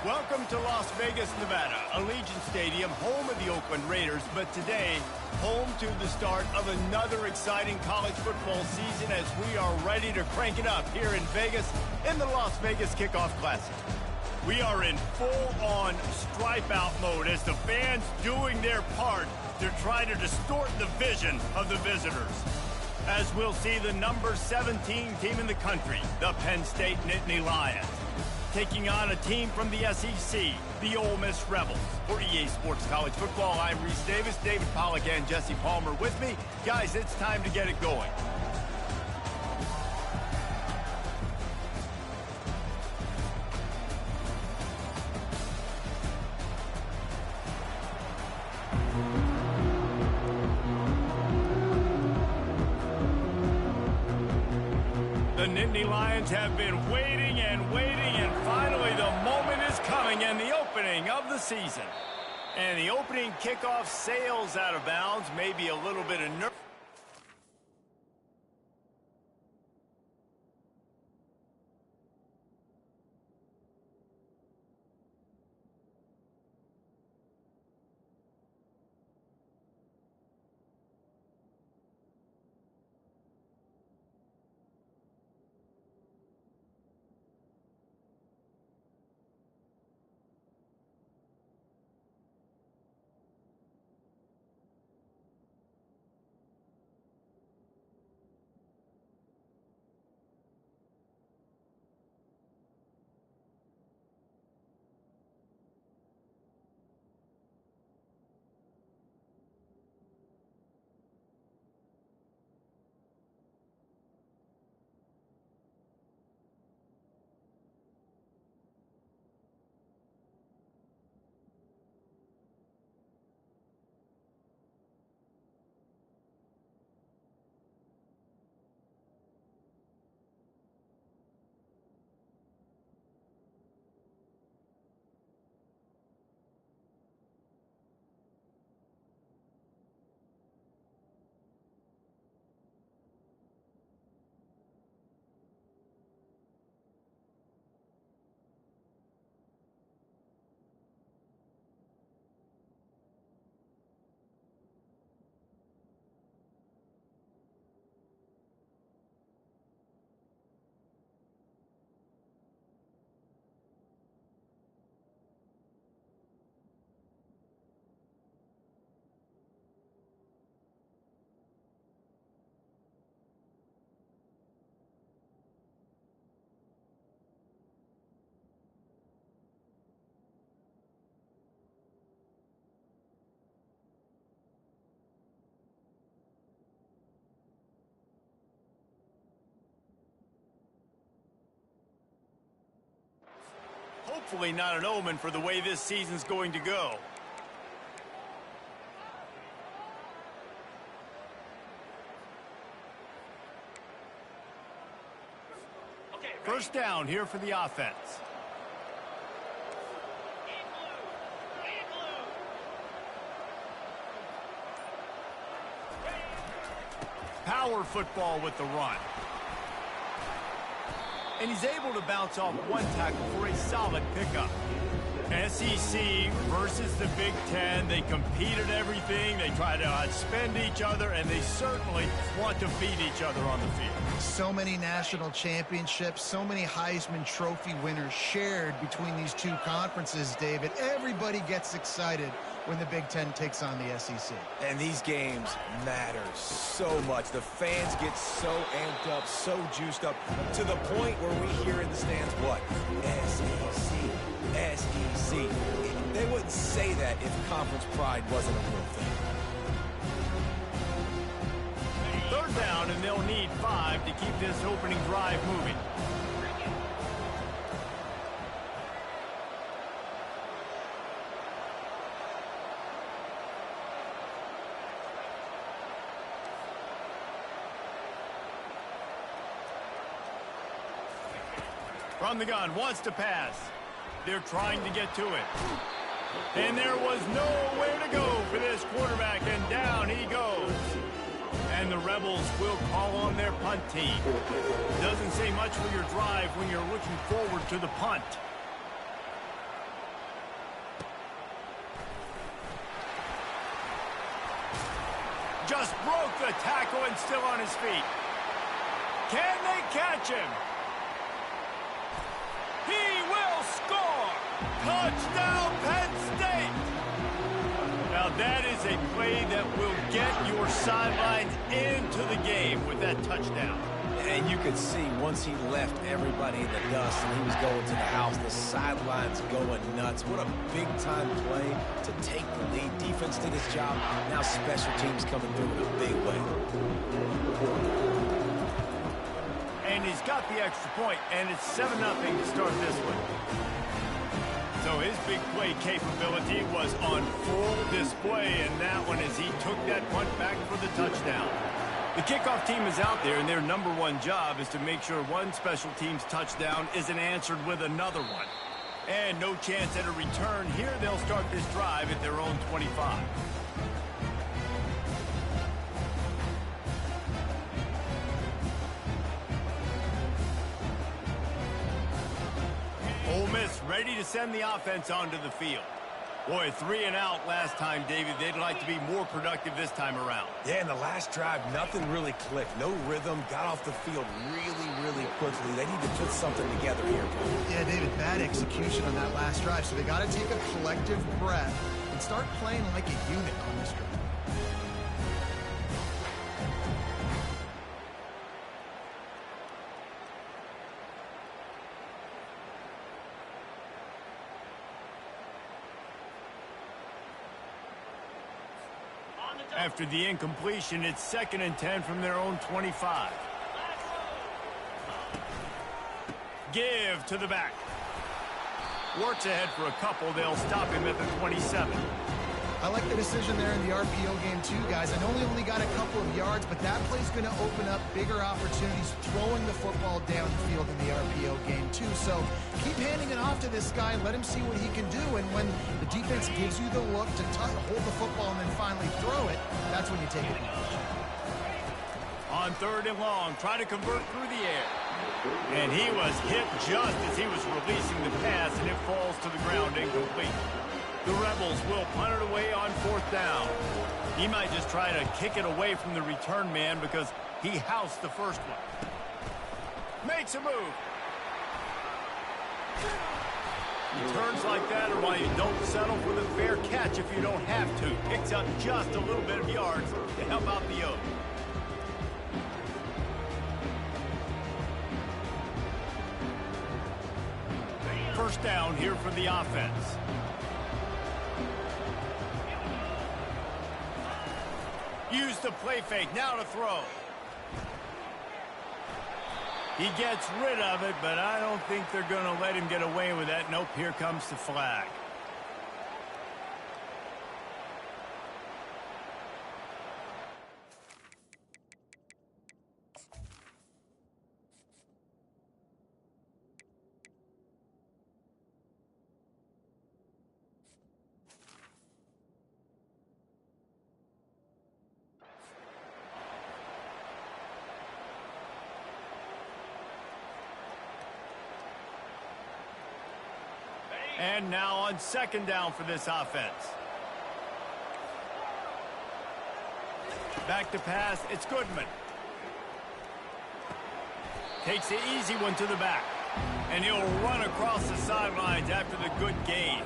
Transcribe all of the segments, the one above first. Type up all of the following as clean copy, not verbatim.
Welcome to Las Vegas, Nevada, Allegiant Stadium, home of the Oakland Raiders, but today, home to the start of another exciting college football season as we are ready to crank it up here in Vegas in the Las Vegas Kickoff Classic. We are in full-on stripe-out mode as the fans doing their part to try to distort the vision of the visitors. As we'll see the number 17 team in the country, the Penn State Nittany Lions, taking on a team from the SEC, the Ole Miss Rebels. For EA Sports College Football, I'm Reese Davis, David Pollack, and Jesse Palmer with me. Guys, it's time to get it going. The Nittany Lions have been waiting and waiting, and finally the moment is coming and the opening of the season. And the opening kickoff sails out of bounds, maybe a little bit of nerve. Hopefully not an omen for the way this season's going to go. First down here for the offense. Power football with the run. And he's able to bounce off one tackle for a solid pickup. SEC versus the Big Ten. They compete at everything. They try to outspend each other, and they certainly want to beat each other on the field. So many national championships, so many Heisman Trophy winners shared between these two conferences, David. Everybody gets excited when the Big Ten takes on the SEC. And these games matter so much. The fans get so amped up, so juiced up, to the point where we hear in the stands, what? SEC, SEC. They wouldn't say that if conference pride wasn't a real thing. Third down, and they'll need 5 to keep this opening drive moving. From the gun, wants to pass. They're trying to get to it. And there was nowhere to go for this quarterback, and down he goes. And the Rebels will call on their punt team. Doesn't say much for your drive when you're looking forward to the punt. Just broke the tackle and still on his feet. Can they catch him? He will score! Touchdown, Penn State! Now that is a play that will get your sidelines into the game with that touchdown. And you could see once he left everybody in the dust and he was going to the house, the sidelines going nuts. What a big-time play to take the lead. Defense did its job. Now special teams coming through in a big way. And he's got the extra point, and it's 7-0 to start this one. So his big play capability was on full display in that one as he took that punt back for the touchdown. The kickoff team is out there, and their #1 job is to make sure one special teams touchdown isn't answered with another one. And no chance at a return here. They'll start this drive at their own 25. Ole Miss ready to send the offense onto the field. Boy, 3 and out last time, David. They'd like to be more productive this time around. Yeah, in the last drive, nothing really clicked. No rhythm, got off the field really quickly. They need to put something together here. Yeah, David, bad execution on that last drive. So they got to take a collective breath and start playing like a unit on this drive. After the incompletion, it's 2nd and 10 from their own 25. Give to the back. Warts ahead for a couple. They'll stop him at the 27. I like the decision there in the RPO game too, guys. I know he only got a couple of yards, but that play's going to open up bigger opportunities throwing the football downfield in the RPO game too. So keep handing it off to this guy. Let him see what he can do. And when the defense gives you the look to hold the football and then finally throw it, that's when you take advantage. On 3rd and long, try to convert through the air. And he was hit just as he was releasing the pass, and it falls to the ground incomplete. The Rebels will punt it away on 4th down. He might just try to kick it away from the return man because he housed the first one. Makes a move. Returns like that are why you don't settle for the fair catch if you don't have to. Picks up just a little bit of yards to help out the Oak. First down here for the offense. Use the play fake, now to throw. He gets rid of it, but I don't think they're going to let him get away with that. Nope, here comes the flag. And now on 2nd down for this offense. Back to pass, it's Goodman. Takes the easy one to the back. And he'll run across the sidelines after the good gain.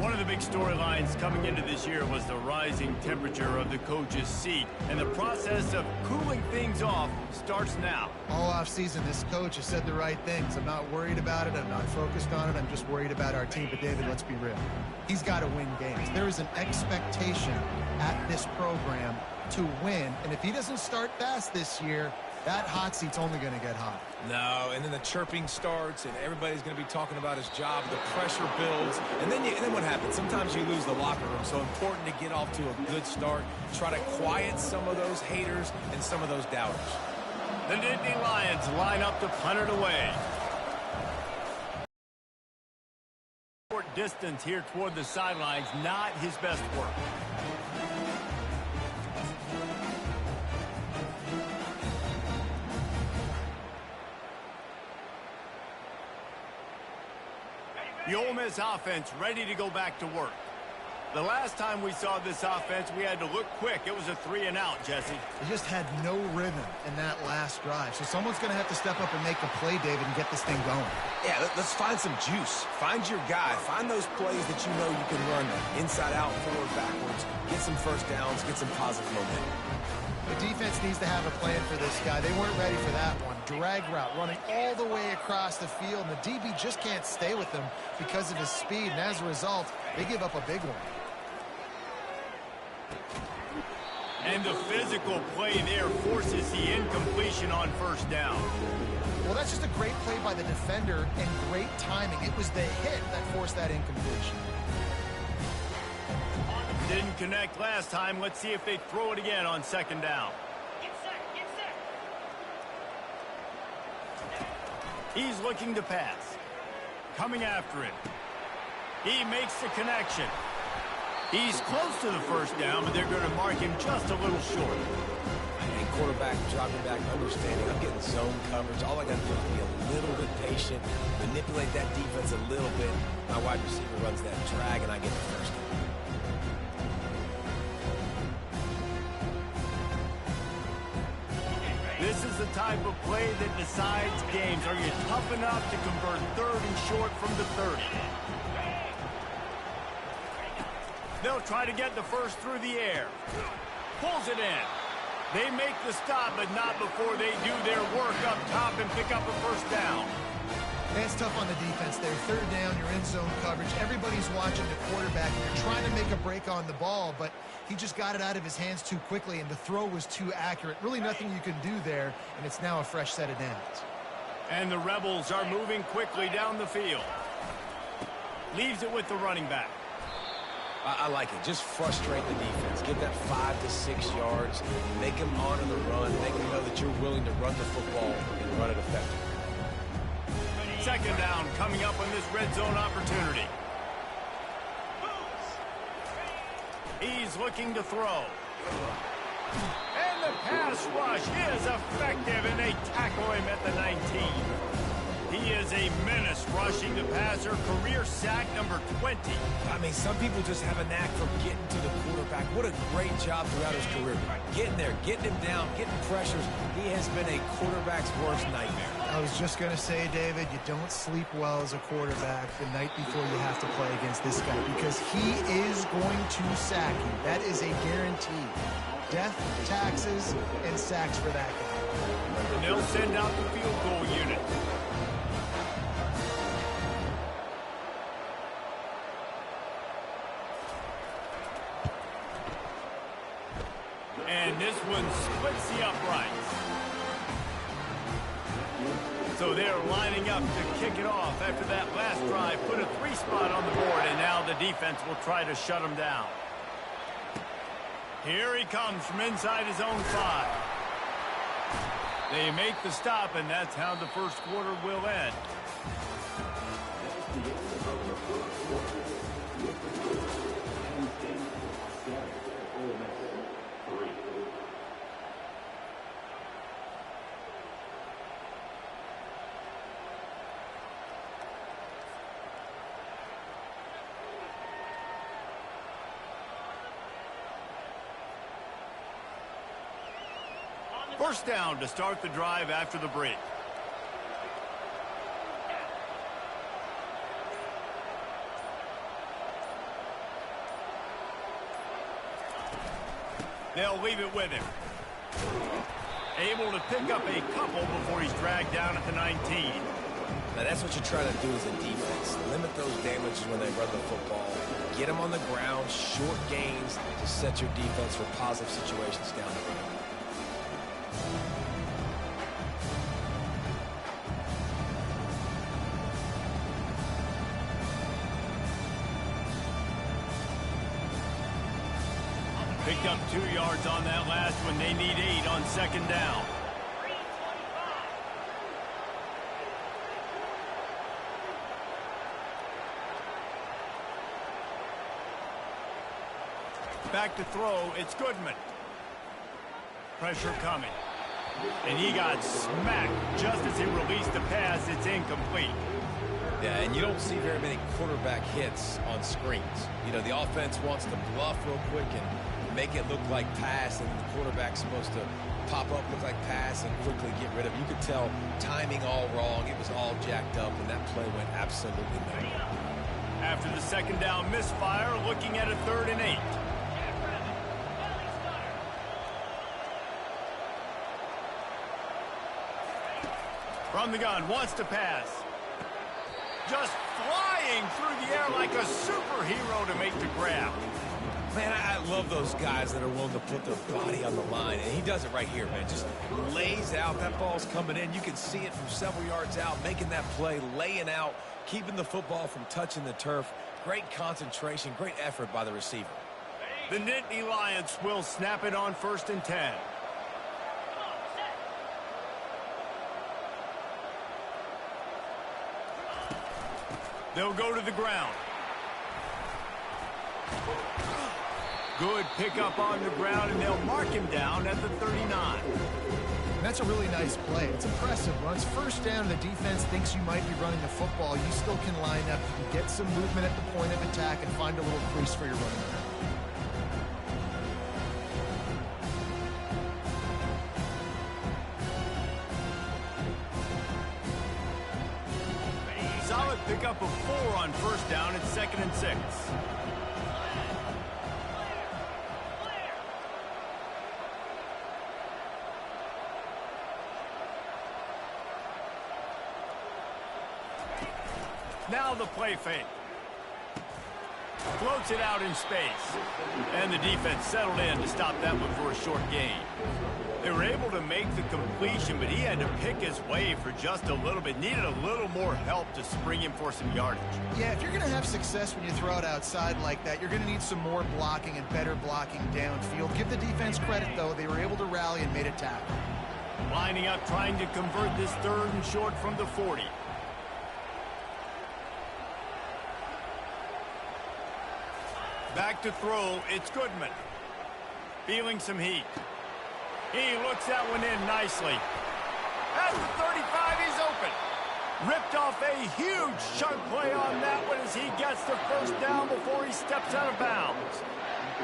One of the big storylines coming into this year was the rising temperature of the coach's seat. And the process of cooling things off starts now. All offseason, this coach has said the right things. I'm not worried about it. I'm not focused on it. I'm just worried about our team. But, David, let's be real. He's got to win games. There is an expectation at this program to win. And if he doesn't start fast this year, that hot seat's only going to get hot. No, and then the chirping starts, and everybody's going to be talking about his job. The pressure builds, and then what happens? Sometimes you lose the locker room. So important to get off to a good start. Try to quiet some of those haters and some of those doubters. The Nittany Lions line up to punt it away. Short distance here toward the sidelines, not his best work. The Ole Miss offense ready to go back to work. The last time we saw this offense, we had to look quick. It was a 3-and-out, Jesse. They just had no rhythm in that last drive. So someone's going to have to step up and make a play, David, and get this thing going. Yeah, let's find some juice. Find your guy. Find those plays that you know you can run inside out, forward, backwards. Get some first downs. Get some positive momentum. The defense needs to have a plan for this guy. They weren't ready for that one. Drag route running all the way across the field, and the DB just can't stay with him because of his speed, and as a result, they give up a big one. And the physical play there forces the incompletion on first down. Well, that's just a great play by the defender and great timing. It was the hit that forced that incompletion. Didn't connect last time. Let's see if they throw it again on second down. He's looking to pass. Coming after him. He makes the connection. He's close to the first down, but they're going to mark him just a little short. And quarterback dropping back, understanding I'm getting zone coverage. All I got to do is be a little bit patient, manipulate that defense a little bit. My wide receiver runs that drag, and I get the first down. This is the type of play that decides games. Are you tough enough to convert 3rd and short from the 30? They'll try to get the first through the air. Pulls it in. They make the stop, but not before they do their work up top and pick up a first down. That's tough on the defense there. 3rd down, you're in zone coverage. Everybody's watching the quarterback, and you're trying to make a break on the ball, but he just got it out of his hands too quickly, and the throw was too accurate. Really nothing you can do there, and it's now a fresh set of downs. And the Rebels are moving quickly down the field. Leaves it with the running back. I like it. Just frustrate the defense. Get that 5 to 6 yards. Make them honor the run. Make them know that you're willing to run the football and run it effectively. Second down coming up on this red zone opportunity. He's looking to throw. And the pass rush is effective, and they tackle him at the 19. He is a menace rushing the passer, career sack number 20. I mean, some people just have a knack for getting to the quarterback. What a great job throughout his career. Getting there, getting him down, getting pressures. He has been a quarterback's worst nightmare. I was just going to say, David, you don't sleep well as a quarterback the night before you have to play against this guy because he is going to sack you. That is a guarantee. Death, taxes, and sacks for that guy. And they'll send out the field goal unit. And this one splits the uprights. So they're lining up to kick it off after that last drive. Put a 3 spot on the board, and now the defense will try to shut him down. Here he comes from inside his own 5. They make the stop, and that's how the first quarter will end. First down to start the drive after the break. They'll leave it with him. Able to pick up a couple before he's dragged down at the 19. Now that's what you're trying to do as a defense. Limit those damages when they run the football. Get them on the ground, short gains to set your defense for positive situations down the road. Picked up 2 yards on that last one. They need 8 on second down. Back to throw. It's Goodman. Pressure coming. And he got smacked just as he released the pass. It's incomplete. Yeah, and you don't see very many quarterback hits on screens. You know, the offense wants to bluff real quick and make it look like pass, and the quarterback's supposed to pop up, look like pass, and quickly get rid of it. You could tell timing all wrong. It was all jacked up, and that play went absolutely nowhere. After the second down misfire, looking at a 3rd and 8. From the gun, wants to pass. Just flying through the air like a superhero to make the grab. Man, I love those guys that are willing to put their body on the line, and he does it right here, man. Just lays out. That ball's coming in. You can see it from several yards out, making that play, laying out, keeping the football from touching the turf. Great concentration, great effort by the receiver. The Nittany Lions will snap it on 1st and 10. They'll go to the ground. Good pickup on the ground, and they'll mark him down at the 39. That's a really nice play. It's impressive. Once first down, the defense thinks you might be running the football. You still can line up. You can get some movement at the point of attack and find a little crease for your running back. Solid pickup of 4 on first down. It's 2nd and 6. Now the play fake. Floats it out in space. And the defense settled in to stop that one for a short gain. They were able to make the completion, but he had to pick his way for just a little bit. Needed a little more help to spring him for some yardage. Yeah, if you're going to have success when you throw it outside like that, you're going to need some more blocking and better blocking downfield. Give the defense credit, though. They were able to rally and made a tackle. Lining up, trying to convert this 3rd and short from the 40. Back to throw, it's Goodman. Feeling some heat. He looks that one in nicely. At the 35, he's open. Ripped off a huge chunk play on that one as he gets the first down before he steps out of bounds.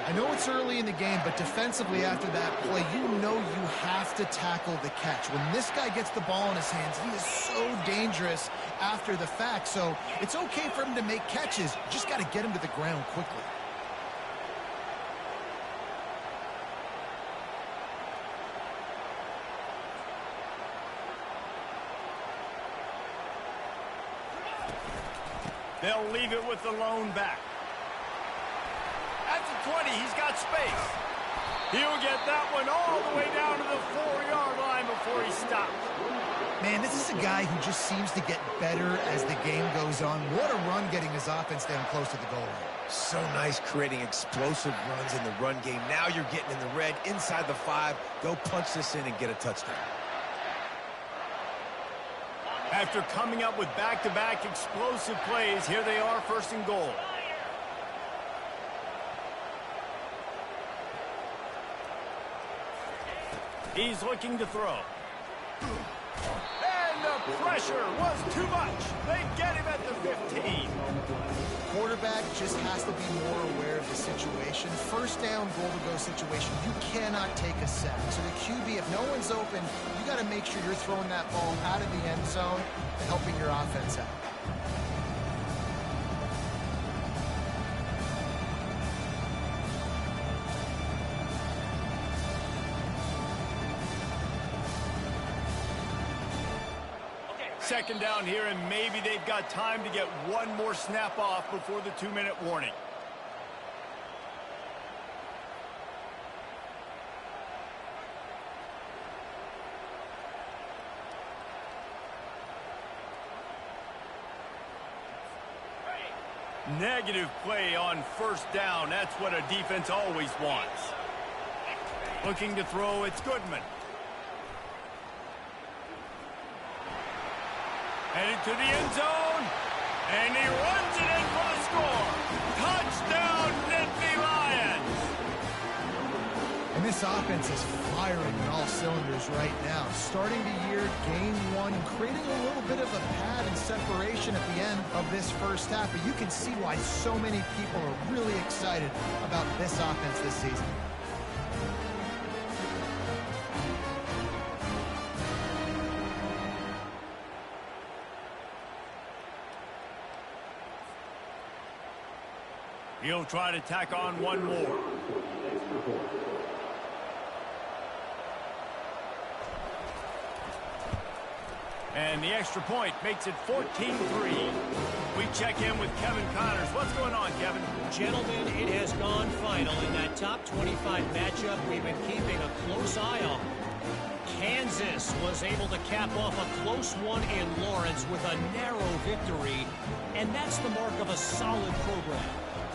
I know it's early in the game, but defensively after that play, you know you have to tackle the catch. When this guy gets the ball in his hands, he is so dangerous after the fact. So it's okay for him to make catches. You just got to get him to the ground quickly. They'll leave it with the lone back. At the 20, he's got space. He'll get that one all the way down to the 4-yard line before he stops. Man, this is a guy who just seems to get better as the game goes on. What a run getting his offense down close to the goal line. So nice creating explosive runs in the run game. Now you're getting in the red, inside the 5. Go punch this in and get a touchdown. After coming up with back-to-back explosive plays, here they are, 1st and goal. He's looking to throw. And the pressure was too much. They get him at the 15. Quarterback just has to be more aware of the situation. First down, goal-to-go situation, you cannot take a sack. So the QB, if no one's open, you got to make sure you're throwing that ball out of the end zone and helping your offense out. Second down here, and maybe they've got time to get one more snap off before the 2-minute warning. Negative play on first down. That's what a defense always wants. Looking to throw, it's Goodman. Headed to the end zone, and he runs it in for the score. Touchdown, Nittany Lions! And this offense is firing on all cylinders right now. Starting the year gain one, creating a little bit of a pad and separation at the end of this first half. But you can see why so many people are really excited about this offense this season. He'll try to tack on one more. And the extra point makes it 14-3. We check in with Kevin Connors. What's going on, Kevin? Gentlemen, it has gone final in that top 25 matchup we've been keeping a close eye on. Kansas was able to cap off a close one in Lawrence with a narrow victory, and that's the mark of a solid program.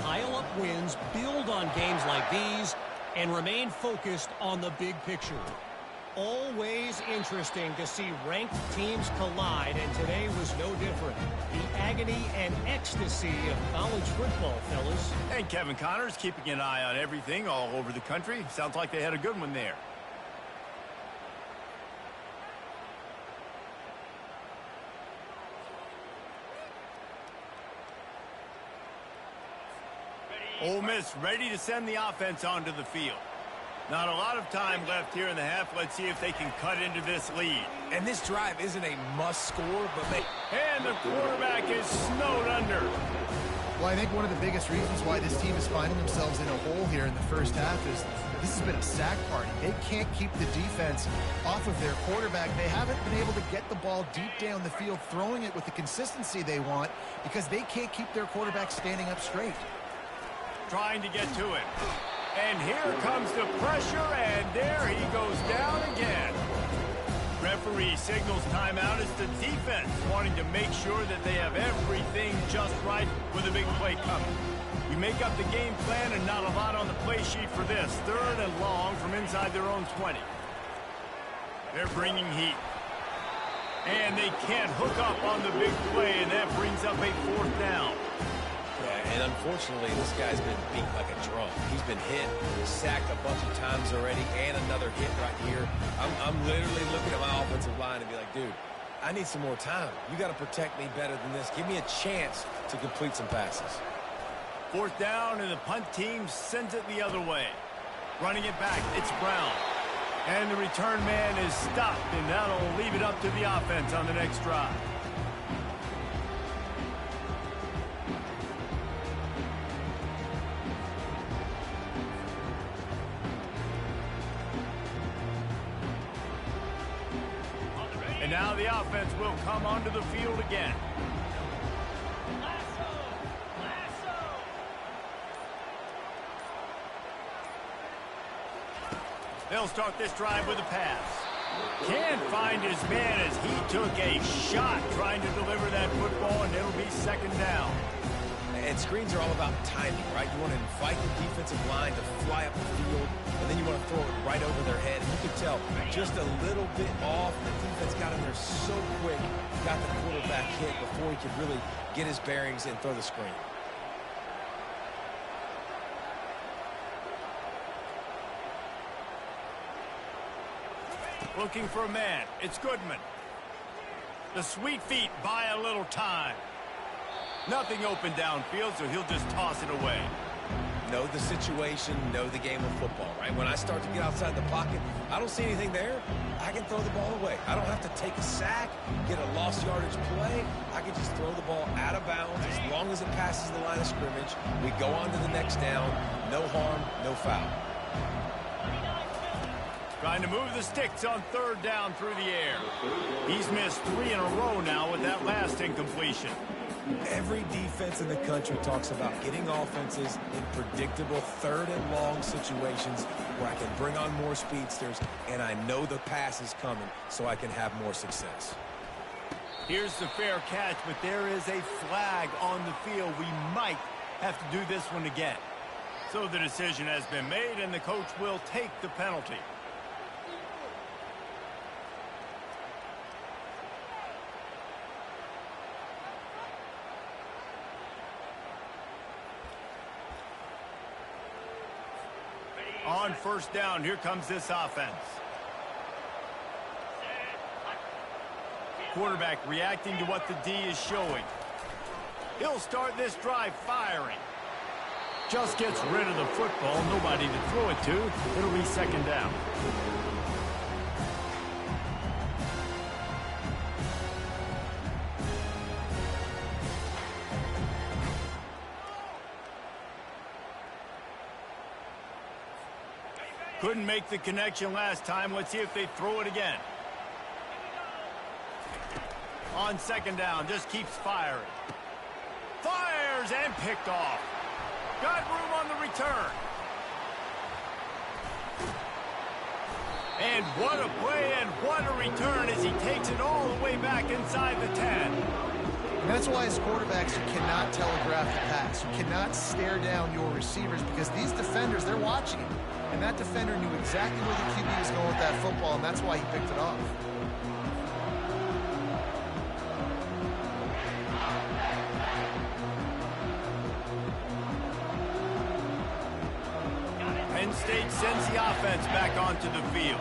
Pile up wins, build on games like these, and remain focused on the big picture. Always interesting to see ranked teams collide, and today was no different. The agony and ecstasy of college football, fellas. And Kevin Connors keeping an eye on everything all over the country. Sounds like they had a good one there. Ole Miss ready to send the offense onto the field. Not a lot of time left here in the half. Let's see if they can cut into this lead. And this drive isn't a must score, but they... And the quarterback is snowed under. Well, I think one of the biggest reasons why this team is finding themselves in a hole here in the first half is this has been a sack party. They can't keep the defense off of their quarterback. They haven't been able to get the ball deep down the field, throwing it with the consistency they want because they can't keep their quarterback standing up straight. Trying to get to it. And here comes the pressure, and there he goes down again. Referee signals timeout as the defense wanting to make sure that they have everything just right with a big play coming. You make up the game plan and not a lot on the play sheet for this. 3rd and long from inside their own 20. They're bringing heat. And they can't hook up on the big play, and that brings up a 4th down. And unfortunately, this guy's been beat like a drum. He's been hit, sacked a bunch of times already, and another hit right here. I'm literally looking at my offensive line and be like, dude, I need some more time. You got to protect me better than this. Give me a chance to complete some passes. 4th down, and the punt team sends it the other way. Running it back, it's Brown. And the return man is stopped, and that'll leave it up to the offense on the next drive. And now the offense will come onto the field again. They'll start this drive with a pass. Can't find his man as he took a shot trying to deliver that football, and it'll be 2nd down. And screens are all about timing, right? You want to invite the defensive line to fly up the field, and then you want to throw it right over their head. And you can tell just a little bit off. The defense got in there so quick, got the quarterback hit before he could really get his bearings and throw the screen. Looking for a man. It's Goodman. The sweet feet buy a little time. Nothing open downfield, so he'll just toss it away. Know the situation, know the game of football, right? When I start to get outside the pocket, I don't see anything there. I can throw the ball away. I don't have to take a sack, get a lost yardage play. I can just throw the ball out of bounds as long as it passes the line of scrimmage. We go on to the next down. No harm, no foul. Trying to move the sticks on 3rd down through the air. He's missed 3 in a row now with that last incompletion. Every defense in the country talks about getting offenses in predictable 3rd and long situations where I can bring on more speedsters and I know the pass is coming so I can have more success. Here's the fair catch, but there is a flag on the field. We might have to do this one again. So the decision has been made, and the coach will take the penalty. On 1st down, here comes this offense. quarterback reacting to what the D is showing. He'll start this drive firing. Just gets rid of the football. Nobody to throw it to. It'll be second down. Couldn't make the connection last time. Let's see if they throw it again. On second down, just keeps firing. Fires and picked off. Got room on the return. And what a play and what a return as he takes it all the way back inside the 10. And that's why as quarterbacks, you cannot telegraph the pass. You cannot stare down your receivers because these defenders, they're watching him. And that defender knew exactly where the QB was going with that football, and that's why he picked it off. Penn State sends the offense back onto the field.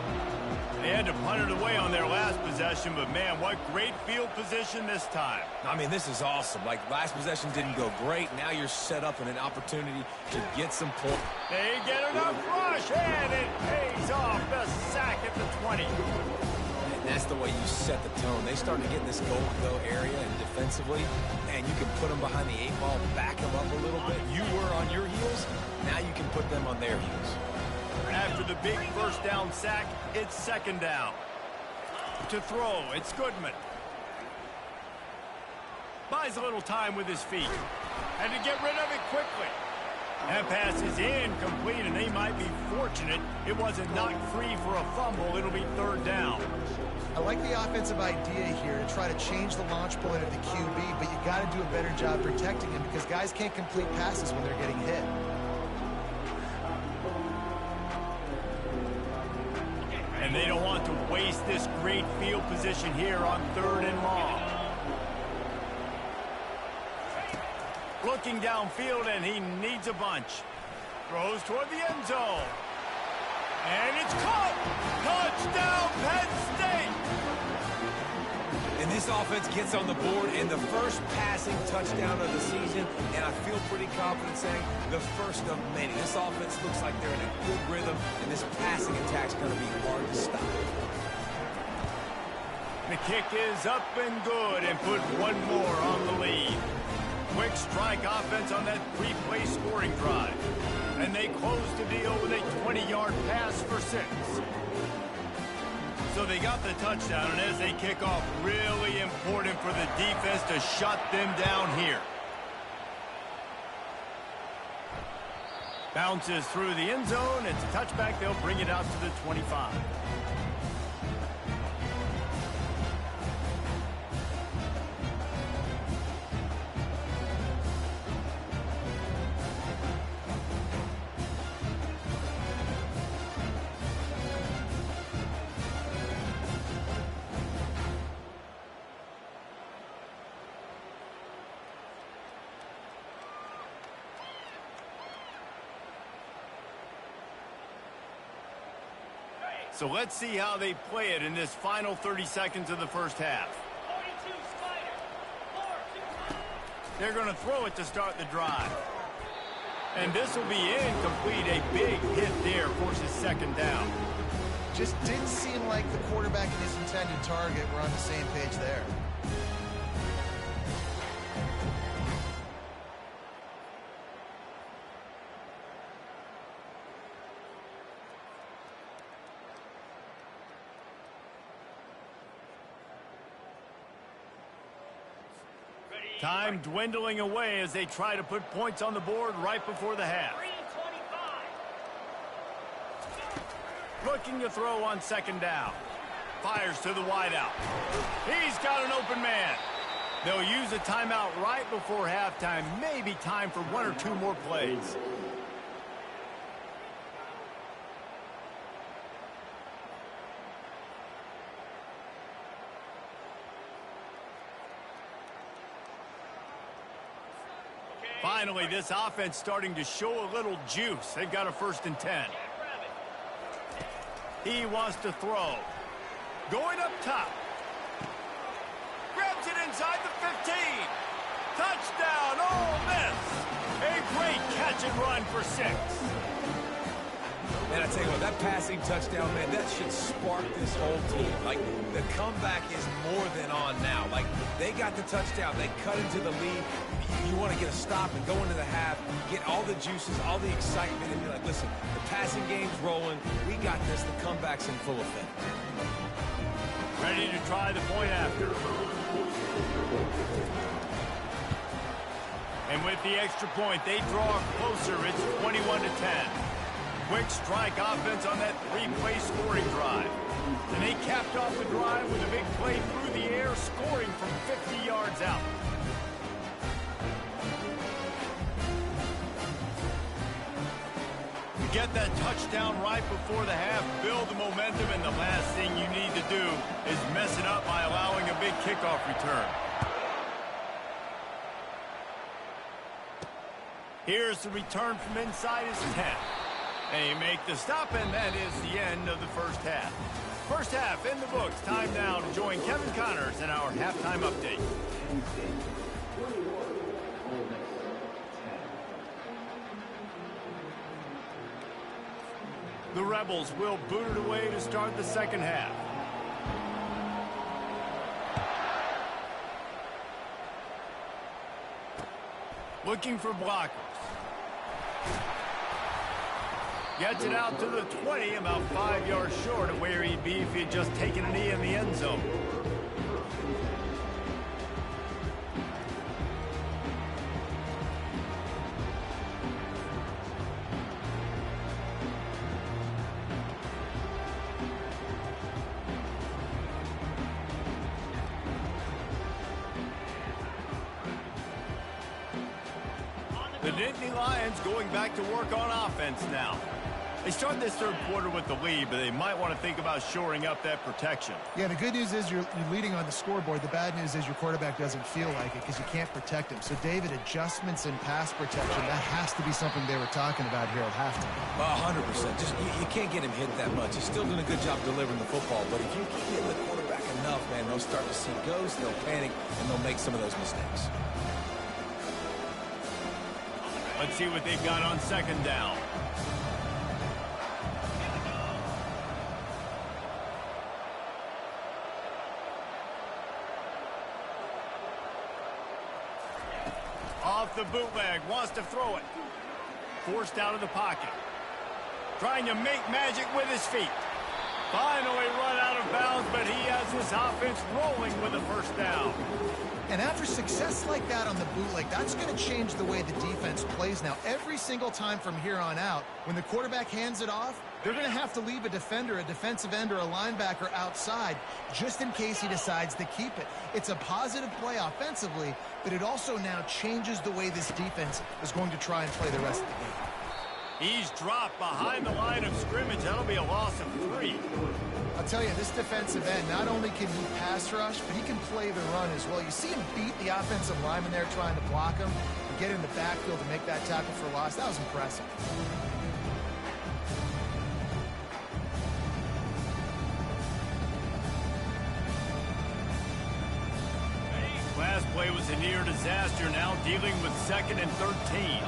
They had to punt it away on their last possession, but man, what great field position this time. I mean, this is awesome. Like, last possession didn't go great. Now you're set up in an opportunity to get some points. They get enough rush, and it pays off. The sack at the 20. And that's the way you set the tone. They start to get in this go-go area and defensively, and you can put them behind the 8 ball, back them up a little bit. You were on your heels. Now you can put them on their heels. After the big first down sack, it's second down. To throw, it's Goodman. Buys a little time with his feet. And to get rid of it quickly. That pass is incomplete, and they might be fortunate it wasn't knocked free for a fumble. It'll be third down. I like the offensive idea here to try to change the launch point of the QB, but you got to do a better job protecting him because guys can't complete passes when they're getting hit. And they don't want to waste this great field position here on third and long. Looking downfield, and he needs a bunch. Throws toward the end zone. And it's caught! Touchdown, Penn State! And this offense gets on the board in the first passing touchdown of the season, and I feel pretty confident saying the first of many. This offense looks like they're in a good rhythm, and this passing attack's going to be hard to stop. The kick is up and good, and put one more on the lead. Quick strike offense on that 3-play scoring drive. And they close the deal with a 20-yard pass for 6. So they got the touchdown, and as they kick off, really important for the defense to shut them down here. Bounces through the end zone. It's a touchback. They'll bring it out to the 25. So let's see how they play it in this final 30 seconds of the first half. They're going to throw it to start the drive. And this will be incomplete. A big hit there forces second down. Just didn't seem like the quarterback and his intended target were on the same page there. Time dwindling away as they try to put points on the board right before the half. Looking to throw on second down. Fires to the wideout. He's got an open man. They'll use a timeout right before halftime. Maybe time for 1 or 2 more plays. Finally, this offense starting to show a little juice. They've got a 1st and 10. He wants to throw. Going up top. and run for 6. And I tell you what, that passing touchdown, man, that should spark this whole team. Like, the comeback is more than on now. Like, they got the touchdown. They cut into the lead. You want to get a stop and go into the half, get all the juices, all the excitement, and you're like, listen, the passing game's rolling. We got this. The comeback's in full effect. Ready to try the point after. And with the extra point, they draw closer. It's 21-10. Quick strike offense on that 3-play scoring drive. And they capped off the drive with a big play through the air, scoring from 50 yards out. You get that touchdown right before the half, build the momentum, and the last thing you need to do is mess it up by allowing a big kickoff return. Here's the return from inside his 10. They make the stop, and that is the end of the first half. First half in the books. Time now to join Kevin Connors in our halftime update. The Rebels will boot it away to start the second half. Looking for blockers. Gets it out to the 20, about 5 yards short of where he'd be if he had just taken a knee in the end zone. The Nittany Lions going back to work on offense now. They start this third quarter with the lead, but they might want to think about shoring up that protection. Yeah, the good news is you're leading on the scoreboard. The bad news is your quarterback doesn't feel like it because you can't protect him. So, David, adjustments in pass protection, that has to be something they were talking about here at halftime. 100%. Just you can't get him hit that much. He's still doing a good job delivering the football, but if you keep hitting the quarterback enough, man, they'll start to see ghosts, they'll panic, and they'll make some of those mistakes. Let's see what they've got on second down. Off the bootleg, wants to throw it. Forced out of the pocket. Trying to make magic with his feet. Finally run out of bounds, but he has this offense rolling with a first down. And after success like that on the bootleg, that's going to change the way the defense plays now. Every single time from here on out, when the quarterback hands it off, they're going to have to leave a defender, a defensive end, or a linebacker outside just in case he decides to keep it. It's a positive play offensively, but it also now changes the way this defense is going to try and play the rest of the game. He's dropped behind the line of scrimmage. That'll be a loss of 3. I'll tell you, this defensive end, not only can he pass rush, but he can play the run as well. You see him beat the offensive lineman there trying to block him and get in the backfield to make that tackle for loss. That was impressive. Last play was a near disaster, now dealing with 2nd and 13.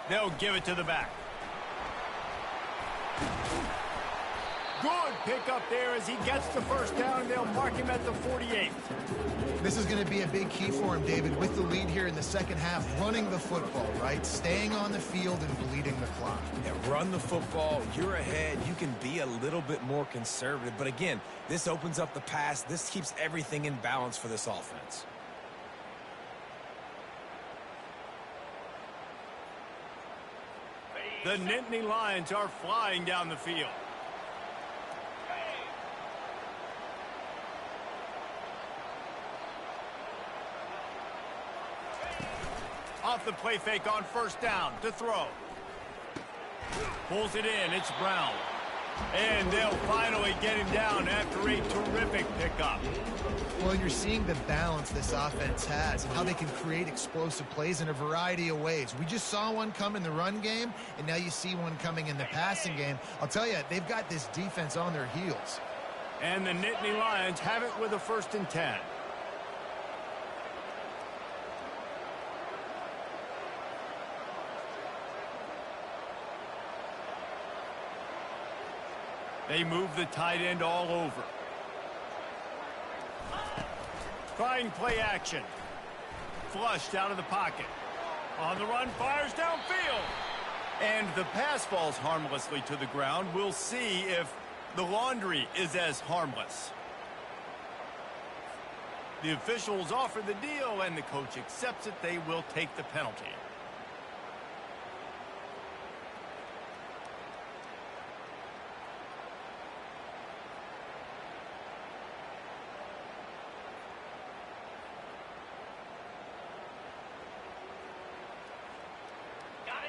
They'll give it to the back. Good pickup there as he gets the first down, and they'll mark him at the 48. This is going to be a big key for him, David, with the lead here in the second half, running the football, right? Staying on the field and bleeding the clock. Yeah, run the football. You're ahead. You can be a little bit more conservative. But again, this opens up the pass. This keeps everything in balance for this offense. The Nittany Lions are flying down the field. Off the play fake on first down to throw. Pulls it in. It's Brown. And they'll finally get him down after a terrific pickup. Well, you're seeing the balance this offense has and how they can create explosive plays in a variety of ways. We just saw one come in the run game, and now you see one coming in the passing game. I'll tell you, they've got this defense on their heels. And the Nittany Lions have it with a 1st and 10. They move the tight end all over. Trying play action. Flushed out of the pocket. On the run, fires downfield. And the pass falls harmlessly to the ground. We'll see if the laundry is as harmless. The officials offer the deal, and the coach accepts it. They will take the penalty.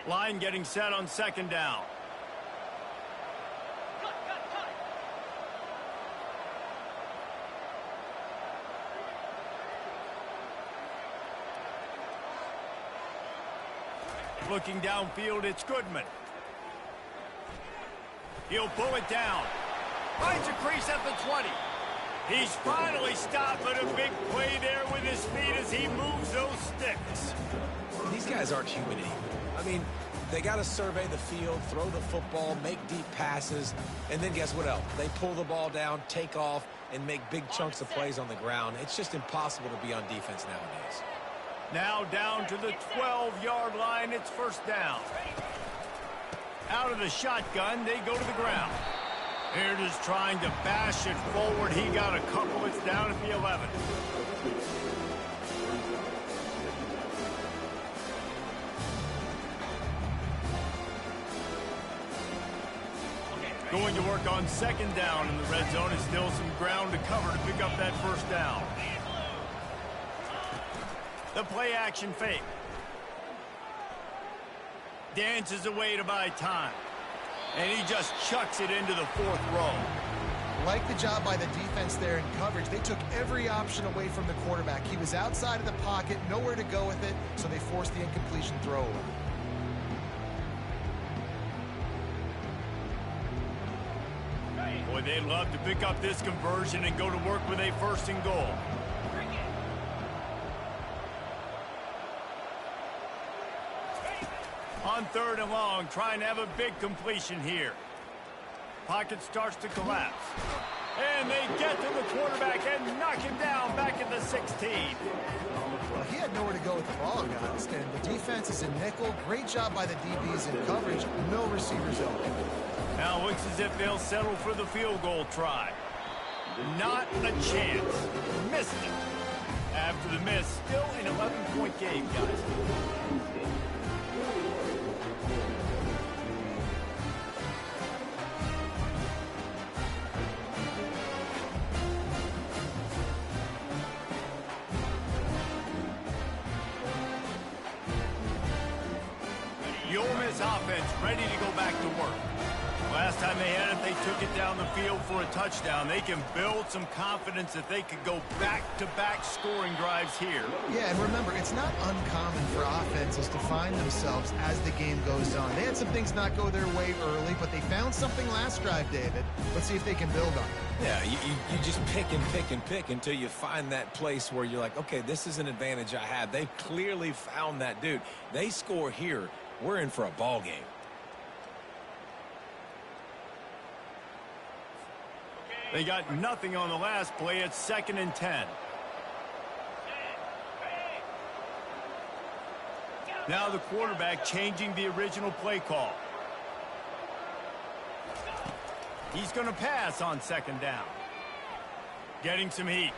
Line getting set on 2nd down. Looking downfield, it's Goodman. He'll pull it down. Finds a crease at the 20. He's finally stopped, but a big play there with his feet as he moves those sticks. These guys aren't human anymore. I mean, they got to survey the field, throw the football, make deep passes, and then guess what else? They pull the ball down, take off, and make big chunks of plays on the ground. It's just impossible to be on defense nowadays. Now down to the 12-yard line. It's 1st down. Out of the shotgun, they go to the ground. Here it is trying to bash it forward. He got a couple. It's down at the 11. Going to work on 2nd down in the red zone. Is still some ground to cover to pick up that 1st down. The play action fake. Dances away to buy time. And he just chucks it into the 4th row. Like the job by the defense there in coverage. They took every option away from the quarterback. He was outside of the pocket, nowhere to go with it, so they forced the incompletion throw away. Boy, they'd love to pick up this conversion and go to work with a 1st and goal. On 3rd and long, trying to have a big completion here. Pocket starts to collapse. And they get to the quarterback and knock him down back at the 16. Well, he had nowhere to go with the ball, guys. And the defense is in nickel. Great job by the DBs in coverage. No receivers open. Now looks as if they'll settle for the field goal try. Not a chance. Missed it. After the miss, still an 11-point game, guys. The Ole Miss offense ready to go back to work. Last time they had it, they took it down the field for a touchdown. They can build some confidence that they could go back-to-back scoring drives here. Yeah, and remember, it's not uncommon for offenses to find themselves as the game goes on. They had some things not go their way early, but they found something last drive, David. Let's see if they can build on it. Yeah, you just pick and pick and pick until you find that place where you're like, okay, this is an advantage I have. They've clearly found that, dude. They score here, we're in for a ball game. They got nothing on the last play. It's 2nd and 10. Now the quarterback changing the original play call. He's going to pass on 2nd down. Getting some heat.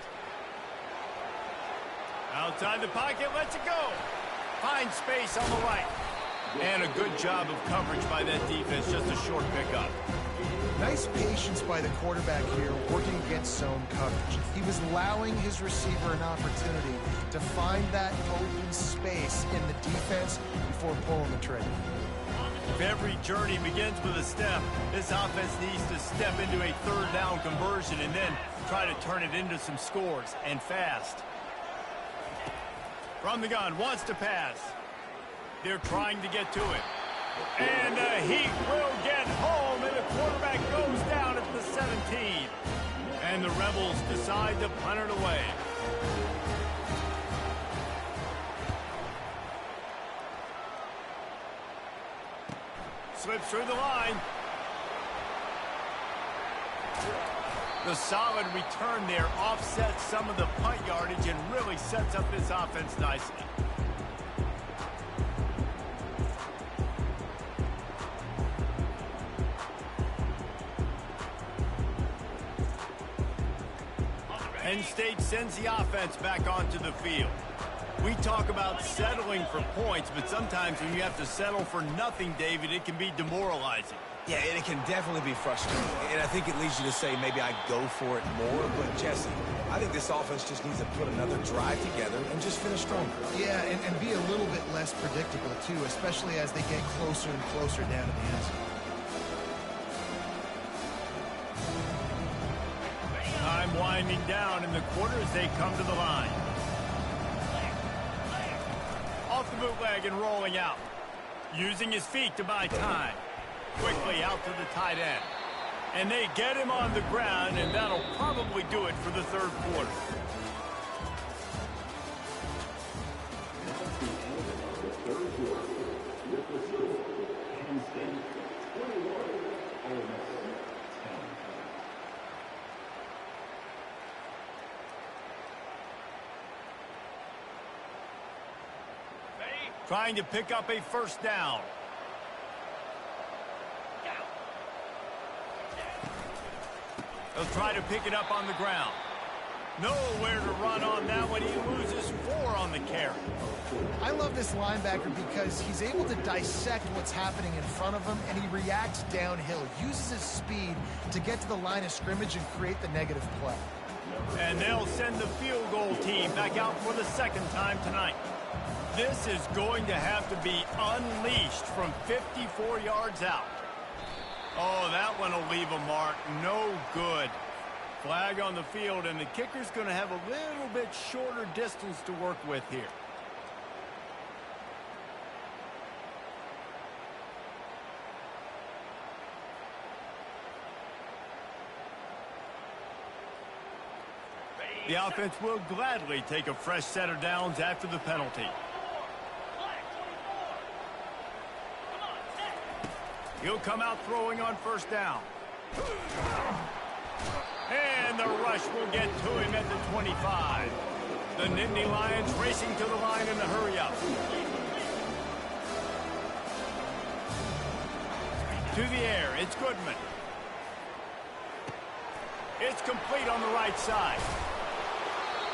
Outside the pocket, lets it go. Finds space on the right. And a good job of coverage by that defense. Just a short pickup. Nice patience by the quarterback here, working against zone coverage. He was allowing his receiver an opportunity to find that open space in the defense before pulling the trigger. If every journey begins with a step, this offense needs to step into a third down conversion and then try to turn it into some scores, and fast. From the gun, wants to pass. They're trying to get to it. And he will get home, and the quarterback goes down at the 17. And the Rebels decide to punt it away. Slips through the line. The solid return there offsets some of the punt yardage and really sets up this offense nicely. Penn State sends the offense back onto the field. We talk about settling for points, but sometimes when you have to settle for nothing, David, it can be demoralizing. Yeah, and it can definitely be frustrating. And I think it leads you to say maybe I go for it more. But, Jesse, I think this offense just needs to put another drive together and just finish stronger. Yeah, and be a little bit less predictable, too, especially as they get closer and closer down to the end zone. Time winding down in the quarter as they come to the line. Off the bootleg and rolling out. Using his feet to buy time. Quickly out to the tight end. And they get him on the ground, and that'll probably do it for the third quarter. Trying to pick up a first down. They'll try to pick it up on the ground. Nowhere to run on that one. He loses 4 on the carry. I love this linebacker because he's able to dissect what's happening in front of him, and he reacts downhill, uses his speed to get to the line of scrimmage and create the negative play. And they'll send the field goal team back out for the second time tonight. This is going to have to be unleashed from 54 yards out. Oh, that one will leave a mark. No good. Flag on the field, and the kicker's going to have a little bit shorter distance to work with here. The offense will gladly take a fresh set of downs after the penalty. He'll come out throwing on first down. And the rush will get to him at the 25. The Nittany Lions racing to the line in the hurry-up. To the air, it's Goodman. It's complete on the right side.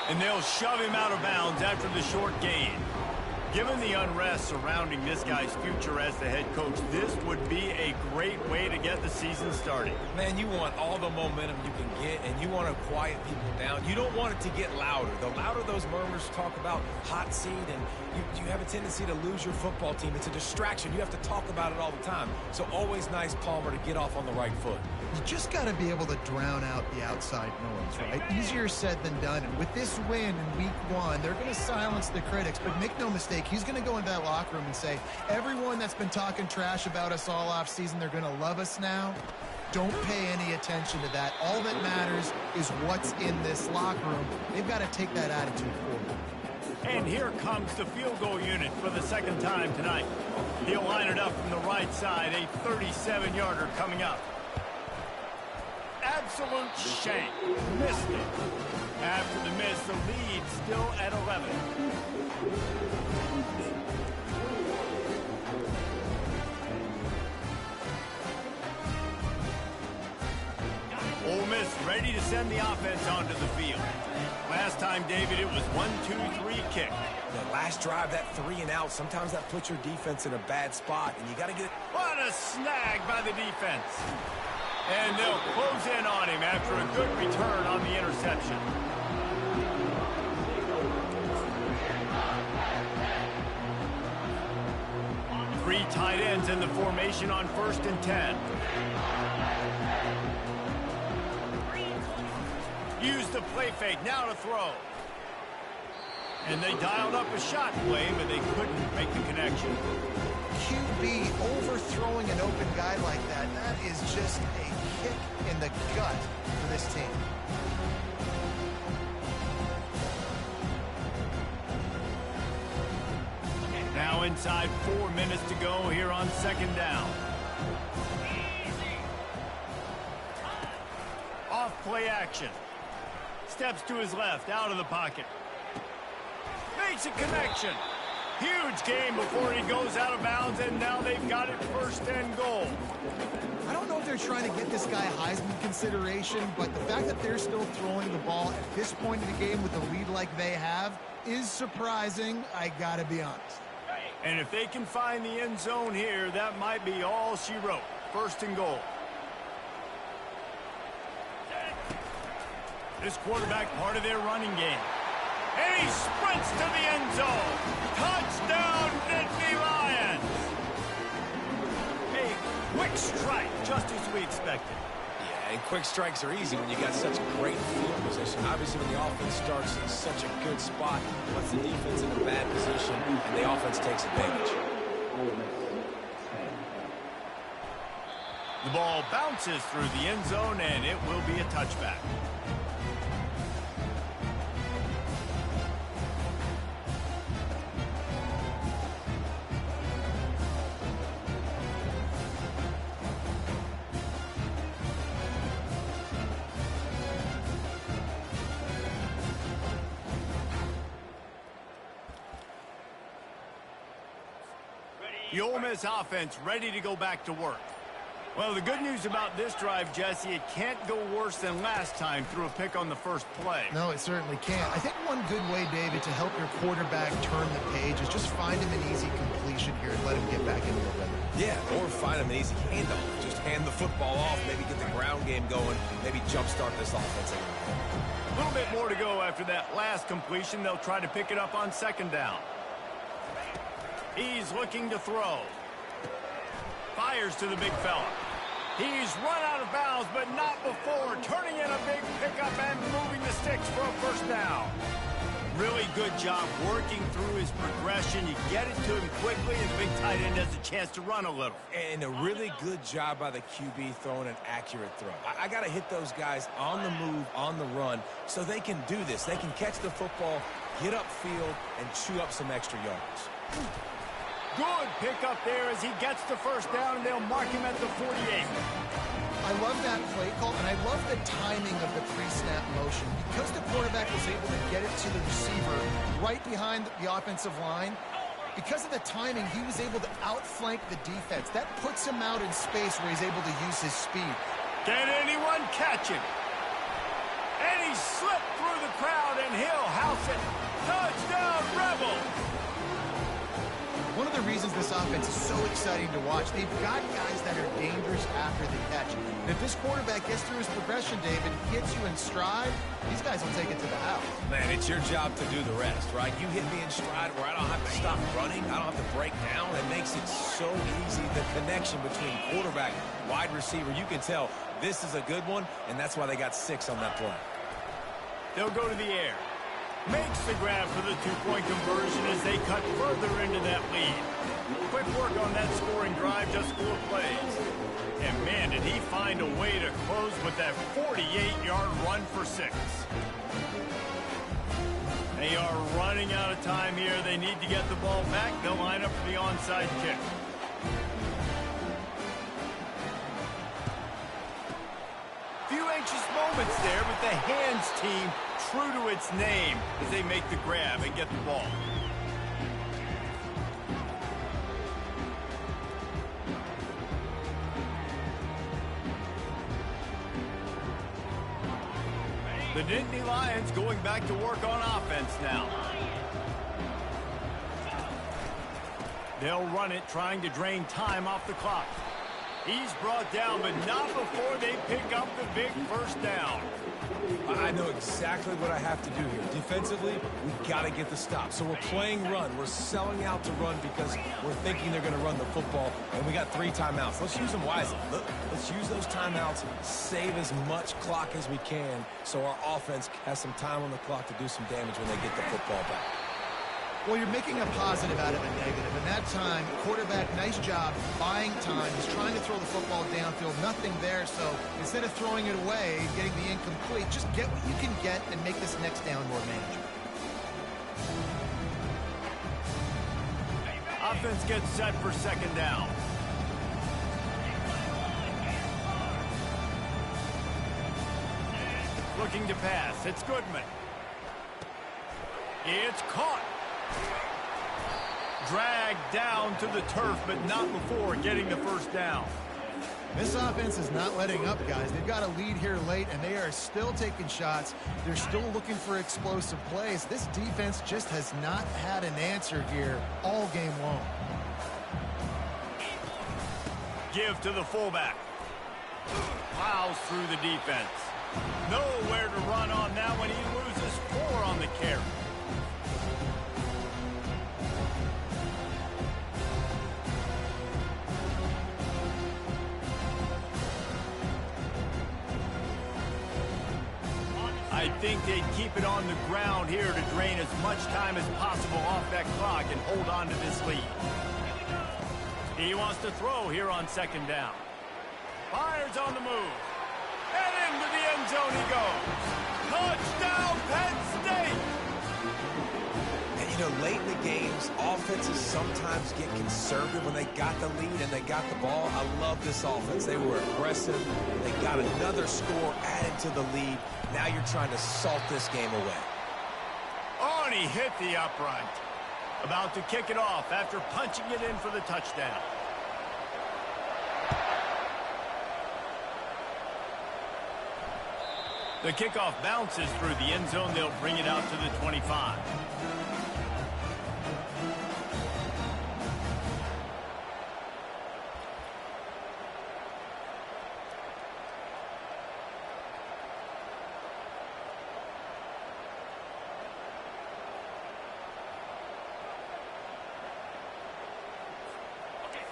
And they'll shove him out of bounds after the short gain. Given the unrest surrounding this guy's future as the head coach, this would be a great way to get the season started. Man, you want all the momentum you can get, and you want to quiet people down. You don't want it to get louder. The louder those murmurs talk about hot seat, and you have a tendency to lose your football team. It's a distraction. You have to talk about it all the time. So always nice, Palmer, to get off on the right foot. You just got to be able to drown out the outside noise, right? Easier said than done. And with this win in week 1, they're going to silence the critics. But make no mistake, he's going to go into that locker room and say, everyone that's been talking trash about us all off season, they're going to love us now. Don't pay any attention to that. All that matters is what's in this locker room. They've got to take that attitude forward. And here comes the field goal unit for the second time tonight. He'll line it up from the right side, a 37-yarder coming up. Absolute shank. Missed it. After the miss, the lead still at 11. Ole Miss ready to send the offense onto the field. Last time, David, it was 1-2-3 kick. The last drive, that 3 and out, sometimes that puts your defense in a bad spot, and you got to get it. What a snag by the defense. And they'll close in on him after a good return on the interception. Three tight ends in the formation on 1st and 10. Use the play fake, now to throw. And they dialed up a shot play, but they couldn't make the connection. QB overthrowing an open guy like that, that is just a kick in the gut for this team. Now inside 4 minutes to go here on 2nd down. Off play action. Steps to his left, out of the pocket. Makes a connection. Huge game before he goes out of bounds, and now they've got it 1st and goal. I don't know if they're trying to get this guy Heisman consideration, but the fact that they're still throwing the ball at this point in the game with a lead like they have is surprising, I gotta be honest. And if they can find the end zone here, that might be all she wrote. 1st and goal. This quarterback part of their running game. And he sprints to the end zone. Touchdown, Nittany Lions. A quick strike, just as we expected. Yeah, and quick strikes are easy when you got such great field position. Obviously, when the offense starts in such a good spot, puts the defense in a bad position, and the offense takes advantage. The ball bounces through the end zone, and it will be a touchback. The Ole Miss offense ready to go back to work. Well, the good news about this drive, Jesse, it can't go worse than last time through a pick on the first play. No, it certainly can't. I think one good way, David, to help your quarterback turn the page is just find him an easy completion here and let him get back into the rhythm. Yeah, or find him an easy handoff. Just hand the football off, maybe get the ground game going, maybe jumpstart this offense a little bit. A little bit more to go after that last completion. They'll try to pick it up on 2nd down. He's looking to throw. Fires to the big fella. He's run out of bounds, but not before. Turning in a big pickup and moving the sticks for a 1st down. Really good job working through his progression. You get it to him quickly, and the big tight end has a chance to run a little. And a really good job by the QB throwing an accurate throw. I got to hit those guys on the move, on the run, so they can do this. They can catch the football, get upfield, and chew up some extra yards. Good pickup there as he gets the 1st down, and they'll mark him at the 48. I love that play call, and I love the timing of the pre-snap motion. Because the quarterback was able to get it to the receiver right behind the offensive line, because of the timing, he was able to outflank the defense. That puts him out in space where he's able to use his speed. Can anyone catch him? And he slipped through the crowd, and he'll house it. Touchdown, Rebels! One of the reasons this offense is so exciting to watch, they've got guys that are dangerous after the catch. And if this quarterback gets through his progression, David, gets you in stride, these guys will take it to the house. Man, it's your job to do the rest, right? You hit me in stride where I don't have to stop running. I don't have to break down. It makes it so easy. The connection between quarterback, wide receiver, you can tell this is a good one, and that's why they got 6 on that play. They'll go to the air. Makes the grab for the 2-point conversion as they cut further into that lead. Quick work on that scoring drive, just 4 plays. And man, did he find a way to close with that 48-yard run for 6. They are running out of time here. They need to get the ball back. They'll line up for the onside kick. Few anxious moments there, but the hands team true to its name as they make the grab and get the ball. The Nittany Lions going back to work on offense now. They'll run it, trying to drain time off the clock. He's brought down, but not before they pick up the big 1st down. I know exactly what I have to do here. Defensively, we got to get the stop. So we're playing run. We're selling out to run because we're thinking they're going to run the football, and we got 3 timeouts. Let's use them wisely. Let's use those timeouts, save as much clock as we can so our offense has some time on the clock to do some damage when they get the football back. Well, you're making a positive out of a negative. And that time, quarterback, nice job buying time. He's trying to throw the football downfield. Nothing there. So instead of throwing it away, getting the incomplete, just get what you can get and make this next down more manageable. Offense gets set for second down. Looking to pass. It's Goodman. It's caught. Dragged down to the turf, but not before getting the first down. This offense is not letting up, guys. They've got a lead here late, and they are still taking shots. They're still looking for explosive plays. This defense just has not had an answer here all game long. Give to the fullback. Plows through the defense. Nowhere to run on that one. He loses 4 on the carry. I think they'd keep it on the ground here to drain as much time as possible off that clock and hold on to this lead. He wants to throw here on second down. Fires on the move. And into the end zone he goes. Touchdown, Penn State! And, you know, late in the games, offenses sometimes get conservative when they got the lead and they got the ball. I love this offense. They were aggressive. They got another score added to the lead. Now you're trying to salt this game away. Oh, and he hit the upright. About to kick it off after punching it in for the touchdown. The kickoff bounces through the end zone. They'll bring it out to the 25.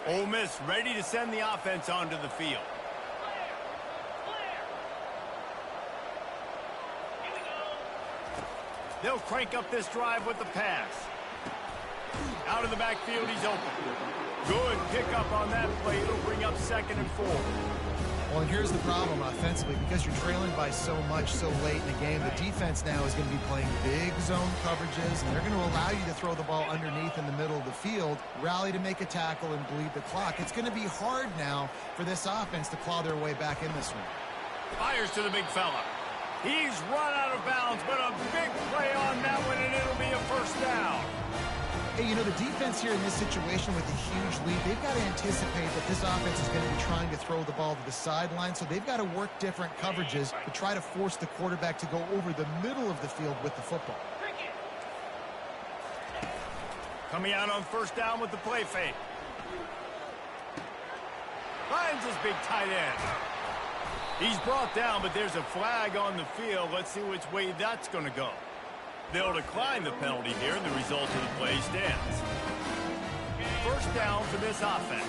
Ole Miss ready to send the offense onto the field. They'll crank up this drive with the pass. Out of the backfield, he's open. Good pickup on that play. It'll bring up 2nd and 4. Well, and here's the problem offensively. Because you're trailing by so much so late in the game, the defense now is going to be playing big zone coverages, and they're going to allow you to throw the ball underneath in the middle of the field, rally to make a tackle, and bleed the clock. It's going to be hard now for this offense to claw their way back in this one. Fires to the big fella. He's run out of bounds, but a big play on that one, and it'll be a first down. Hey, you know, the defense here in this situation with a huge lead, they've got to anticipate that this offense is going to be trying to throw the ball to the sideline, so they've got to work different coverages to try to force the quarterback to go over the middle of the field with the football. Coming out on first down with the play fake. Finds his big tight end. He's brought down, but there's a flag on the field. Let's see which way that's going to go. They'll decline the penalty here, and the result of the play stands. First down for this offense.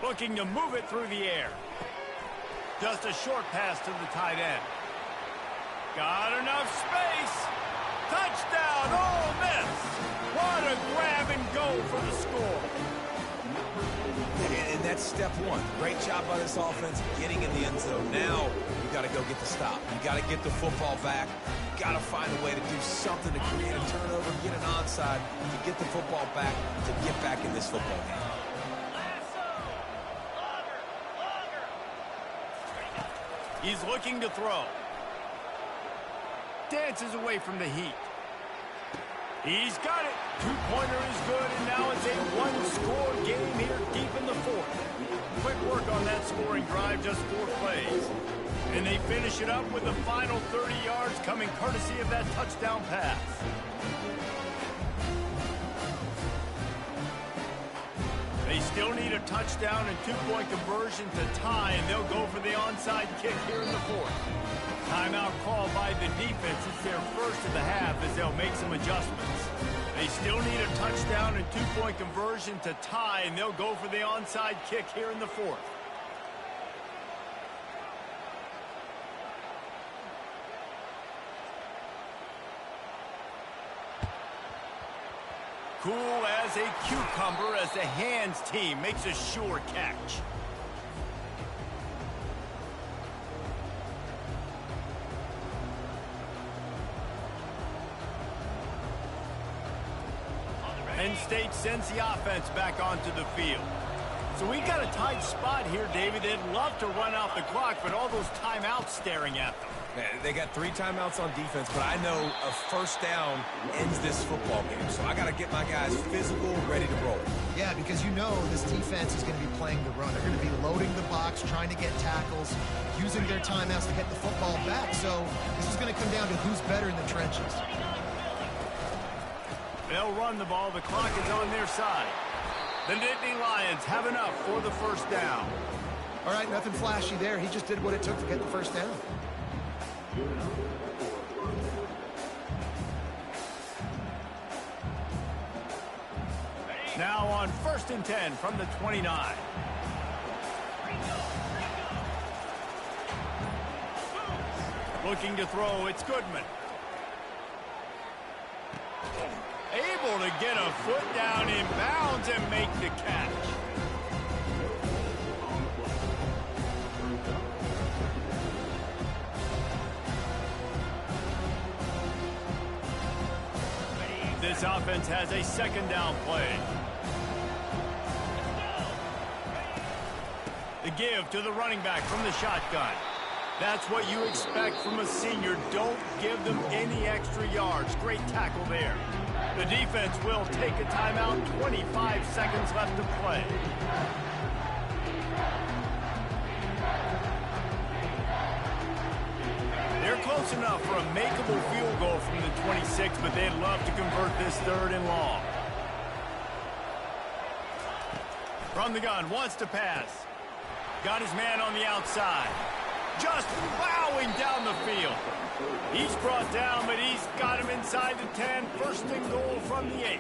Looking to move it through the air. Just a short pass to the tight end. Got enough space. Touchdown, Ole Miss. What a grab and go for the score. And that's step one. Great job by this offense getting in the end zone. Now you got to go get the stop. You got to get the football back. You got to find a way to do something to create a turnover, get an onside, to get the football back, to get back in this football game. He's looking to throw. Dances away from the heat. He's got it. Two-pointer is good, and now it's a one-score game here deep in the fourth. Quick work on that scoring drive, just 4 plays. And they finish it up with the final 30 yards coming courtesy of that touchdown pass. They They still need a touchdown and two-point conversion to tie, and they'll go for the onside kick here in the fourth. Timeout call by the defense. It's their first of the half as they'll make some adjustments. They still need a touchdown and two-point conversion to tie, and they'll go for the onside kick here in the fourth. Cool as a cucumber as the hands team makes a sure catch. Penn State sends the offense back onto the field. So we got a tight spot here, David. They'd love to run out the clock, but all those timeouts staring at them. They got 3 timeouts on defense, but I know a first down ends this football game. So I got to get my guys physical, ready to roll. Yeah, because you know this defense is going to be playing the run. They're going to be loading the box, trying to get tackles, using their timeouts to get the football back. So this is going to come down to who's better in the trenches. They'll run the ball. The clock is on their side. The Nittany Lions have enough for the first down. All right, nothing flashy there. He just did what it took to get the first down. Now on 1st and 10 from the 29. Looking to throw, it's Goodman. Able to get a foot down in bounds and make the catch. This offense has a second down play. The give to the running back from the shotgun. That's what you expect from a senior. Don't give them any extra yards. Great tackle there. The defense will take a timeout. 25 seconds left to play. They're close enough for a makeable field goal from the 26, but they'd love to convert this 3rd and long. From the gun, wants to pass. Got his man on the outside. Just plowing down the field. He's brought down, but he's got him inside the 10. 1st and goal from the 8.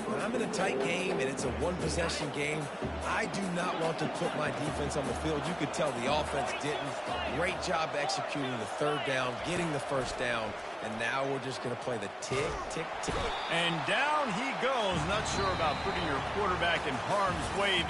When I'm in a tight game and it's a one-possession game, I do not want to put my defense on the field. You could tell the offense didn't. Great job executing the 3rd down, getting the 1st down, and now we're just going to play the tick, tick, tick. And down he goes. Not sure about putting your quarterback in harm's way.